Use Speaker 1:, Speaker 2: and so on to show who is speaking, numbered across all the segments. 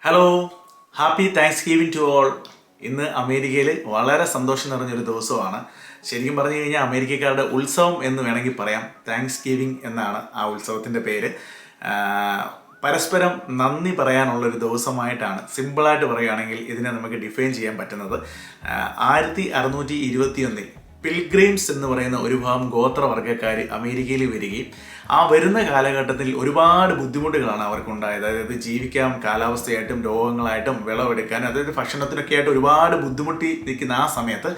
Speaker 1: Hello, happy Thanksgiving to all. ഇന്ന് അമേരിക്കയിൽ വളരെ സന്തോഷം നിറഞ്ഞൊരു ദിവസമാണ്. ശരിക്കും പറഞ്ഞു കഴിഞ്ഞാൽ അമേരിക്കക്കാരുടെ ഉത്സവം എന്ന് വേണമെങ്കിൽ പറയാം. താങ്ക്സ് ഗിവിംഗ് എന്നാണ് ആ ഉത്സവത്തിൻ്റെ പേര്. പരസ്പരം നന്ദി പറയാനുള്ളൊരു ദിവസമായിട്ടാണ് സിമ്പിളായിട്ട് പറയുകയാണെങ്കിൽ ഇതിനെ നമുക്ക് ഡിഫൈൻ ചെയ്യാൻ പറ്റുന്നത്. 1621 പിൽഗ്രിംസ് എന്ന് പറയുന്ന ഒരു ഭാഗം ഗോത്രവർഗ്ഗക്കാർ അമേരിക്കയിൽ വരികയും ആ വരുന്ന കാലഘട്ടത്തിൽ ഒരുപാട് ബുദ്ധിമുട്ടുകളാണ് അവർക്കുണ്ടായത്. അതായത് ജീവിക്കാൻ കാലാവസ്ഥയായിട്ടും രോഗങ്ങളായിട്ടും വിളവെടുക്കാൻ, അതായത് ഭക്ഷണത്തിനൊക്കെ ആയിട്ട് ഒരുപാട് ബുദ്ധിമുട്ടി നിൽക്കുന്ന ആ സമയത്ത്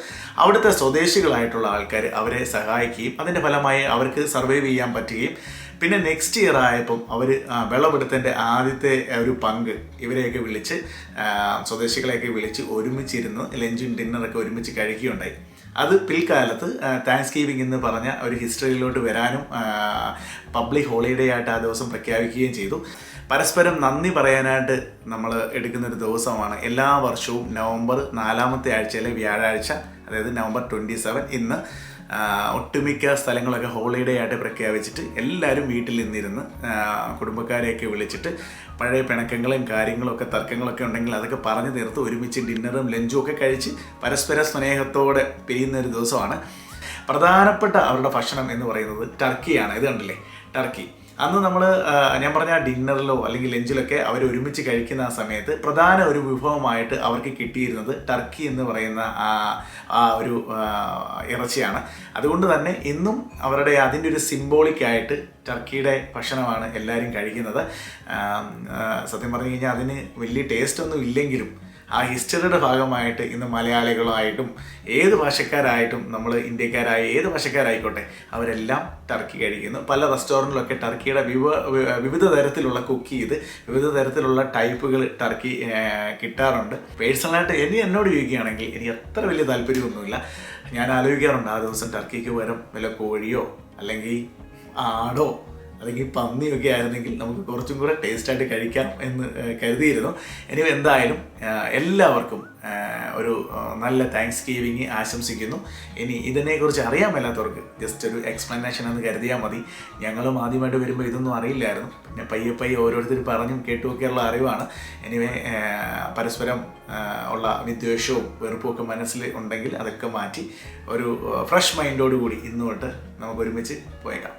Speaker 1: അവിടുത്തെ സ്വദേശികളായിട്ടുള്ള ആൾക്കാർ അവരെ സഹായിക്കുകയും അതിൻ്റെ ഫലമായി അവർക്ക് സർവൈവ് ചെയ്യാൻ പറ്റുകയും പിന്നെ നെക്സ്റ്റ് ഇയർ ആയപ്പം അവർ വിളവെടുത്തതിൻ്റെ ആദ്യത്തെ ഒരു പങ്ക് ഇവരെയൊക്കെ വിളിച്ച് സ്വദേശികളെയൊക്കെ വിളിച്ച് ഒരുമിച്ചിരുന്ന് ലഞ്ചും ഡിന്നറൊക്കെ ഒരുമിച്ച് കഴിക്കുകയുണ്ടായി. അത് പിൽക്കാലത്ത് താങ്ക്സ് ഗിവിംഗ് എന്ന് പറഞ്ഞ ഒരു ഹിസ്റ്ററിയിലോട്ട് വരാനും പബ്ലിക് ഹോളിഡേ ആയിട്ട് ആ ദിവസം പ്രഖ്യാപിക്കുകയും ചെയ്തു. പരസ്പരം നന്ദി പറയാനായിട്ട് നമ്മൾ എടുക്കുന്നൊരു ദിവസമാണ്. എല്ലാ വർഷവും നവംബർ 4ാമത്തെ ആഴ്ചയിലെ വ്യാഴാഴ്ച, അതായത് നവംബർ 27 ഇന്ന് ഒട്ടുമിക്ക സ്ഥലങ്ങളൊക്കെ ഹോളിഡേ ആയിട്ട് പ്രഖ്യാപിച്ചിട്ട് എല്ലാവരും വീട്ടിൽ നിന്നിരുന്ന് കുടുംബക്കാരെയൊക്കെ വിളിച്ചിട്ട് പഴയ പിണക്കങ്ങളും കാര്യങ്ങളൊക്കെ തർക്കങ്ങളൊക്കെ ഉണ്ടെങ്കിൽ അതൊക്കെ പറഞ്ഞു തീർത്ത് ഒരുമിച്ച് ഡിന്നറും ലഞ്ചും ഒക്കെ കഴിച്ച് പരസ്പര സ്നേഹത്തോടെ പിരിയുന്ന ഒരു ദിവസമാണ്. പ്രധാനപ്പെട്ട അവരുടെ ഭക്ഷണം എന്ന് പറയുന്നത് ടർക്കിയാണ്. ഇത് കണ്ടില്ലേ, ടർക്കി. അന്ന് നമ്മൾ ഞാൻ പറഞ്ഞ ഡിന്നറിലോ അല്ലെങ്കിൽ ലഞ്ചിലൊക്കെ അവർ ഒരുമിച്ച് കഴിക്കുന്ന ആ സമയത്ത് പ്രധാന ഒരു വിഭവമായിട്ട് അവർക്ക് കിട്ടിയിരുന്നത് ടർക്കി എന്ന് പറയുന്ന ആ ഒരു ഇറച്ചിയാണ്. അതുകൊണ്ട് തന്നെ ഇന്നും അവരുടെ അതിൻ്റെ ഒരു സിംബോളിക്കായിട്ട് ടർക്കിയുടെ ഭക്ഷണമാണ് എല്ലാവരും കഴിക്കുന്നത്. സത്യം പറഞ്ഞു കഴിഞ്ഞാൽ അതിന് വലിയ ടേസ്റ്റ് ഒന്നും ഇല്ലെങ്കിലും ആ ഹിസ്റ്ററിയുടെ ഭാഗമായിട്ട് ഇന്ന് മലയാളികളായിട്ടും ഏത് ഭാഷക്കാരായിട്ടും നമ്മൾ ഇന്ത്യക്കാരായ ഏത് ഭാഷക്കാരായിക്കോട്ടെ അവരെല്ലാം ടർക്കി കഴിക്കുന്നു. പല റെസ്റ്റോറൻറ്റിലൊക്കെ ടർക്കിയുടെ വിവിധ തരത്തിലുള്ള കുക്ക് ചെയ്ത് വിവിധ തരത്തിലുള്ള ടൈപ്പുകൾ ടർക്കി കിട്ടാറുണ്ട്. പേഴ്സണലായിട്ട് എന്നോട് ചോദിക്കുകയാണെങ്കിൽ എനിക്ക് അത്ര വലിയ താല്പര്യമൊന്നുമില്ല. ഞാൻ ആലോചിക്കാറുണ്ട് ആ ദിവസം ടർക്കിക്ക് പകരം വല്ല കോഴിയോ അല്ലെങ്കിൽ ആടോ അല്ലെങ്കിൽ പന്നിയൊക്കെ ആയിരുന്നെങ്കിൽ നമുക്ക് കുറച്ചും കൂടെ ടേസ്റ്റായിട്ട് കഴിക്കാം എന്ന് കരുതിയിരുന്നു. ഇനി എന്തായാലും എല്ലാവർക്കും ഒരു നല്ല താങ്ക്സ് ഗിവിംഗ് ആശംസിക്കുന്നു. ഇനി ഇതിനെക്കുറിച്ച് അറിയാൻ മേലാത്തവർക്ക് ജസ്റ്റ് ഒരു എക്സ്പ്ലനേഷൻ എന്ന് കരുതിയാൽ മതി. ഞങ്ങളും ആദ്യമായിട്ട് വരുമ്പോൾ ഇതൊന്നും അറിയില്ലായിരുന്നു. പിന്നെ പയ്യെ ഓരോരുത്തർ പറഞ്ഞും കേട്ടുമൊക്കെയുള്ള അറിവാണ്. എനിവേ പരസ്പരം ഉള്ള വിദ്വേഷവും വെറുപ്പും ഒക്കെ മനസ്സിൽ ഉണ്ടെങ്കിൽ അതൊക്കെ മാറ്റി ഒരു ഫ്രഷ് മൈൻഡോട് കൂടി ഇന്ന് തൊട്ട് നമുക്ക് ഒരുമിച്ച് പോയേക്കാം.